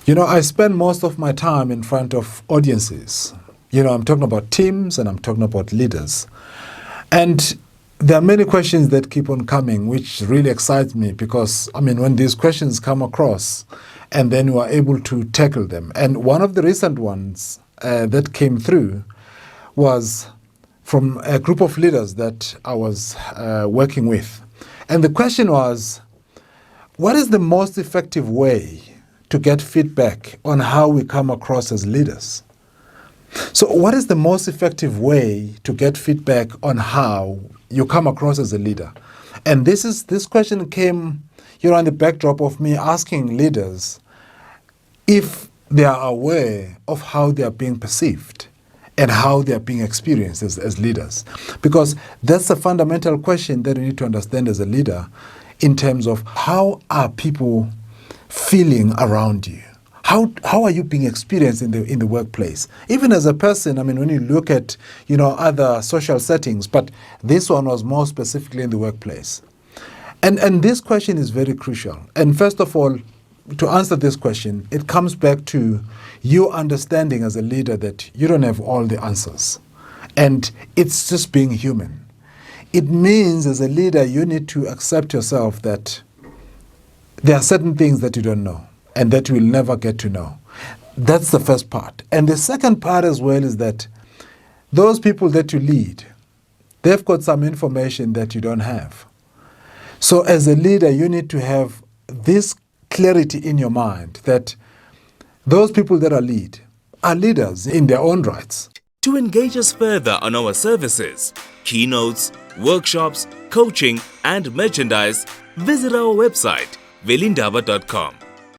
I spend most of my time in front of audiences. I'm talking about teams and I'm talking about leaders. And there are many questions that keep on coming, which really excites me because, when these questions come across and then you are able to tackle them. And one of the recent ones that came through was from a group of leaders that I was working with. And the question was, what is the most effective way to get feedback on how we come across as leaders? So what is the most effective way to get feedback on how you come across as a leader? And this question came, on the backdrop of me asking leaders if they are aware of how they are being perceived and how they are being experienced as leaders. Because that's a fundamental question that you need to understand as a leader in terms of how are people feeling around you? How are you being experienced in the workplace? Even as a person, when you look at, other social settings, but this one was more specifically in the workplace. And this question is very crucial. And first of all, to answer this question, it comes back to you understanding as a leader that you don't have all the answers. And it's just being human. It means as a leader, you need to accept yourself that there are certain things that you don't know and that you will never get to know. That's the first part. And the second part as well is that those people that you lead, they've got some information that you don't have. So as a leader, you need to have this clarity in your mind that those people that are leaders in their own rights. To engage us further on our services, keynotes, workshops, coaching and merchandise, visit our website velindaba.com.